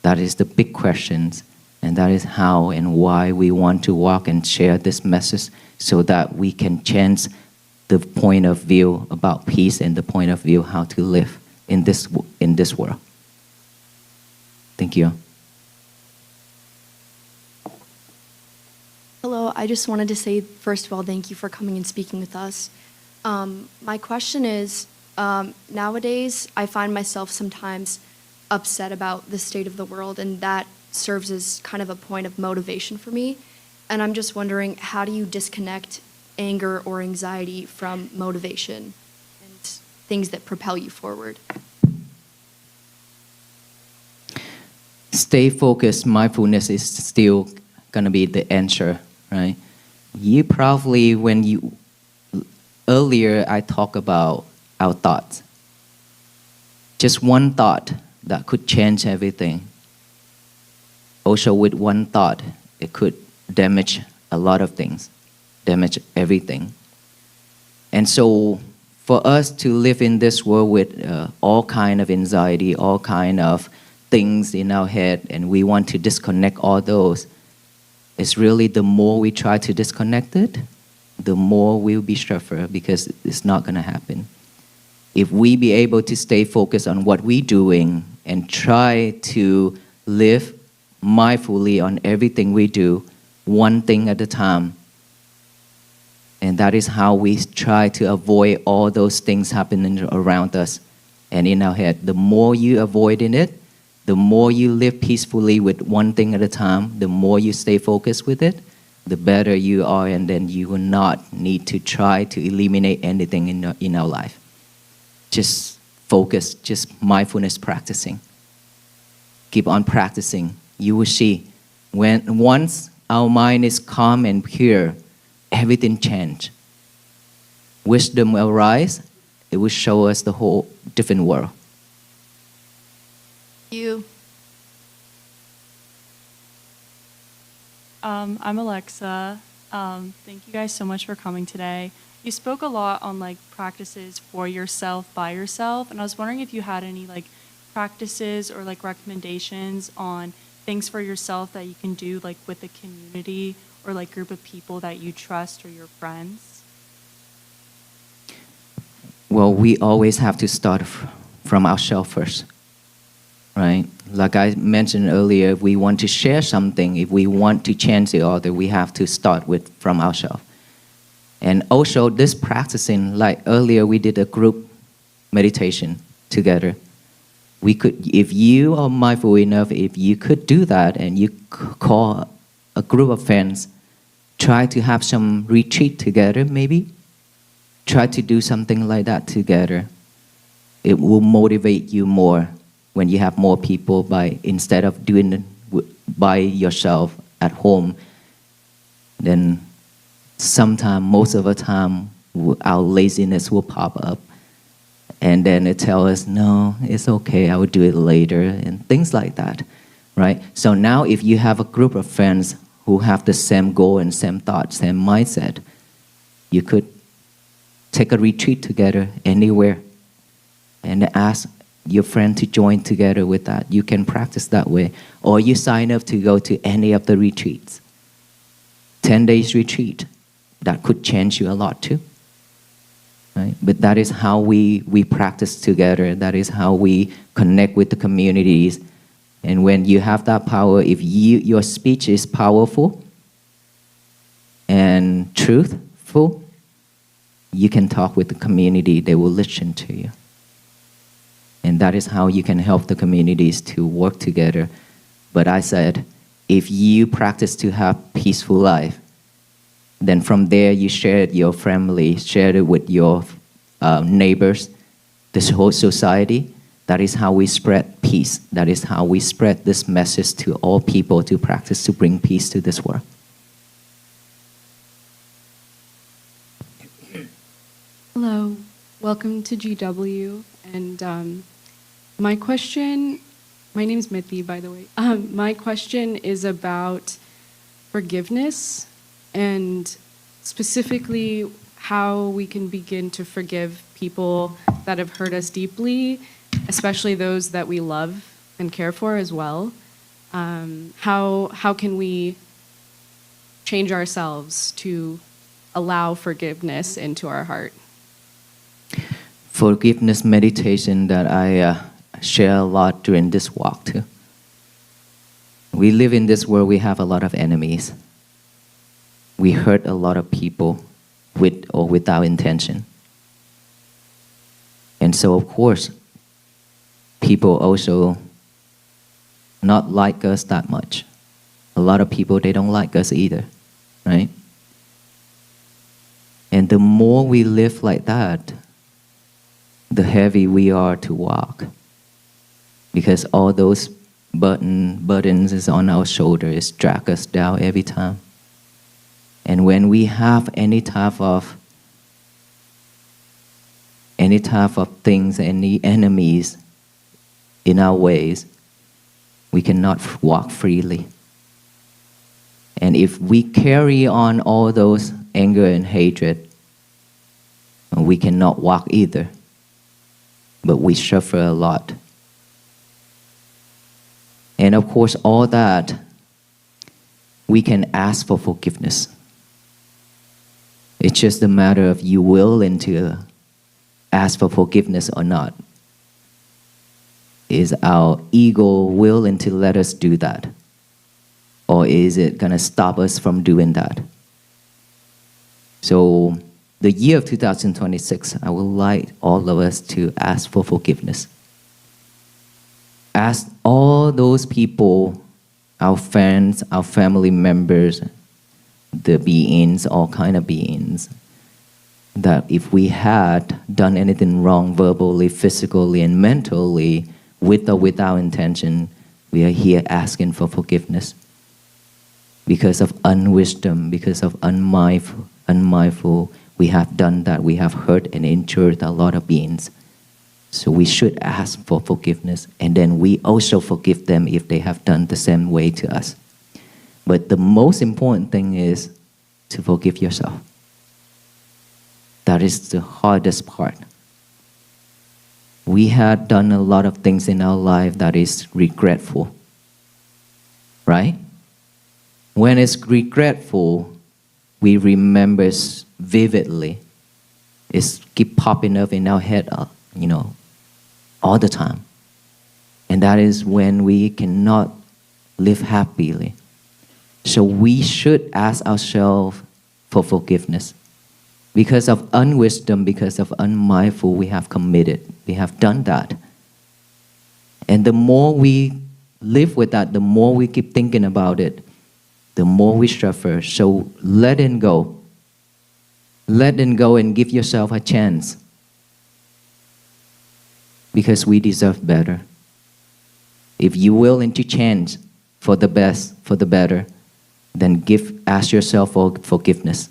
Speaker 2: That is the big questions. And that is how and why we want to walk and share this message, so that we can change the point of view about peace and the point of view how to live in this world. Thank you.
Speaker 7: Hello, I just wanted to say, first of all, thank you for coming and speaking with us. My question is, nowadays I find myself sometimes upset about the state of the world, and that serves as kind of a point of motivation for me. And I'm just wondering, how do you disconnect anger or anxiety from motivation and things that propel you forward?
Speaker 2: Stay focused. Mindfulness is still going to be the answer, right? You probably, earlier I talked about our thoughts. Just one thought that could change everything. Also with one thought, it could damage a lot of things, damage everything. And so for us to live in this world with all kind of anxiety, all kind of things in our head, and we want to disconnect all those, it's really the more we try to disconnect it, the more we'll be suffer, because it's not going to happen. If we be able to stay focused on what we're doing and try to live mindfully on everything we do, one thing at a time, and that is how we try to avoid all those things happening around us and in our head. The more you avoid in it, the more you live peacefully with one thing at a time, the more you stay focused with it, the better you are, and then you will not need to try to eliminate anything in our life. Just focus, just mindfulness practicing. Keep on practicing. You will see, once our mind is calm and pure, everything changes. Wisdom will arise. It will show us the whole different world.
Speaker 7: You.
Speaker 4: I'm Alexa. Thank you guys so much for coming today. You spoke a lot on like practices for yourself, by yourself, and I was wondering if you had any like practices or like recommendations on things for yourself that you can do like with a community or like group of people that you trust or your friends.
Speaker 2: Well, we always have to start from ourselves first, right? Like I mentioned earlier, if we want to share something, if we want to change the other, we have to start from ourselves. And also this practicing, like earlier we did a group meditation together. We could, if you are mindful enough, if you could do that and you call a group of friends, try to have some retreat together maybe. Try to do something like that together. It will motivate you more when you have more people instead of doing it by yourself at home. Then sometime, most of the time, our laziness will pop up. And then it tells us, no, it's okay, I will do it later, and things like that, right? So now if you have a group of friends who have the same goal and same thought, same mindset, you could take a retreat together anywhere and ask your friend to join together with that. You can practice that way. Or you sign up to go to any of the retreats. 10 days retreat, that could change you a lot too. Right? But that is how we practice together. That is how we connect with the communities. And when you have that power, if your speech is powerful and truthful, you can talk with the community. They will listen to you. And that is how you can help the communities to work together. But I said, if you practice to have peaceful life, then from there you share it with your family, share it with your neighbors, this whole society. That is how we spread peace. That is how we spread this message to all people to practice to bring peace to this world.
Speaker 8: Hello, welcome to GW. And my question, my name is Mithi, by the way. My question is about forgiveness and specifically how we can begin to forgive people that have hurt us deeply, especially those that we love and care for as well. How can we change ourselves to allow forgiveness into our heart?
Speaker 2: Forgiveness meditation that I share a lot during this walk too. We live in this world, we have a lot of enemies. We hurt a lot of people with or without intention. And so of course, people also not like us that much. A lot of people, they don't like us either, right? And the more we live like that, the heavy we are to walk. Because all those burdens is on our shoulders, drag us down every time. And when we have any type of things, any enemies in our ways, we cannot walk freely. And if we carry on all those anger and hatred, We cannot walk either, but we suffer a lot. And of course, all that, we can ask for forgiveness. It's just a matter of you willing to ask for forgiveness or not. Is our ego willing to let us do that? Or is it going to stop us from doing that? So, the year of 2026, I would like all of us to ask for forgiveness. Ask all those people, our friends, our family members, the beings, all kind of beings, that if we had done anything wrong verbally, physically, and mentally, with or without intention, we are here asking for forgiveness. Because of unwisdom, because of unmindful, we have done that. We have hurt and injured a lot of beings. So we should ask for forgiveness, and then we also forgive them if they have done the same way to us. But the most important thing is to forgive yourself. That is the hardest part. We had done a lot of things in our life that is regretful, right? When it's regretful, we remember vividly. It's keep popping up in our head, all the time. And that is when we cannot live happily. So we should ask ourselves for forgiveness. Because of unwisdom, because of unmindful, we have committed. We have done that. And the more we live with that, the more we keep thinking about it, the more we suffer. So let it go. Let it go and give yourself a chance. Because we deserve better. If you're willing to change for the best, for the better, then ask yourself for forgiveness.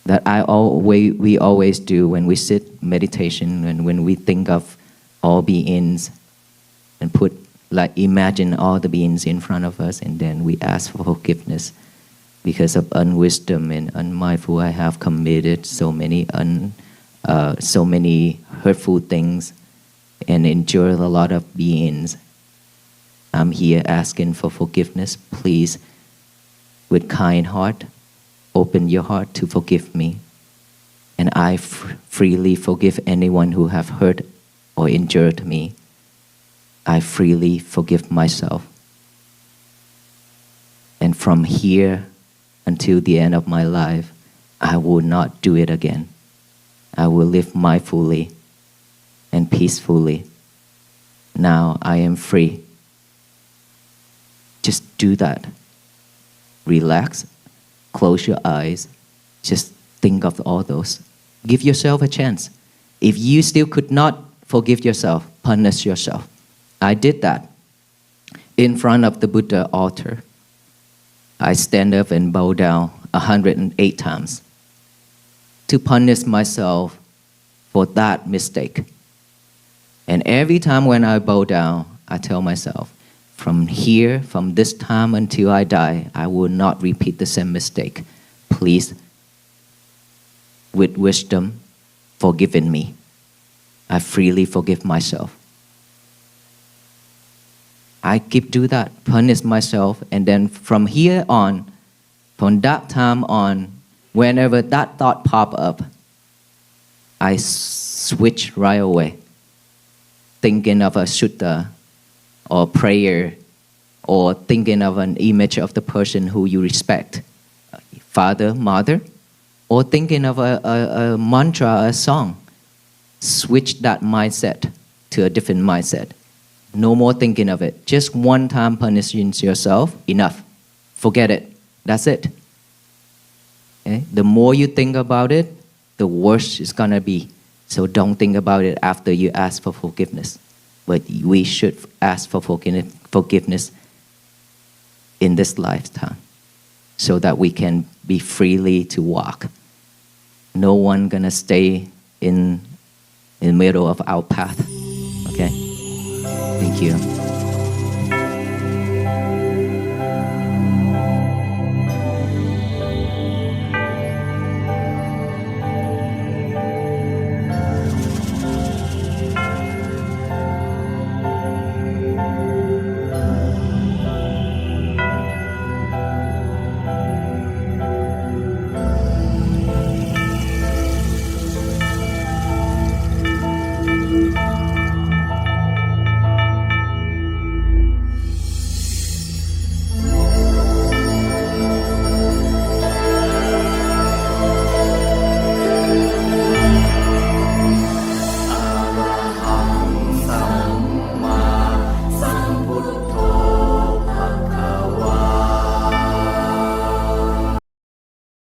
Speaker 2: That we always do when we sit meditation and when we think of all beings and imagine all the beings in front of us, and then we ask for forgiveness. Because of unwisdom and unmindful, I have committed so many hurtful things and endured a lot of beings. I'm here asking for forgiveness. Please, with kind heart, open your heart to forgive me. And I freely forgive anyone who have hurt or injured me. I freely forgive myself. And from here until the end of my life, I will not do it again. I will live mindfully and peacefully. Now I am free. Just do that. Relax, close your eyes, just think of all those. Give yourself a chance. If you still could not forgive yourself, punish yourself. I did that in front of the Buddha altar. I stand up and bow down 108 times to punish myself for that mistake. And every time when I bow down, I tell myself, from this time until I die, I will not repeat the same mistake. Please, with wisdom, forgive me. I freely forgive myself. I keep do that, punish myself, and then from here on, from that time on, whenever that thought pop up, I switch right away, thinking of a sutta or prayer, or thinking of an image of the person who you respect, father, mother, or thinking of a mantra, a song. Switch that mindset to a different mindset. No more thinking of it. Just one time punishing yourself, enough. Forget it. That's it. Okay? The more you think about it, the worse it's gonna be. So don't think about it after you ask for forgiveness. But we should ask for forgiveness in this lifetime, so that we can be freely to walk. No one gonna stay in the middle of our path. Okay? Thank you.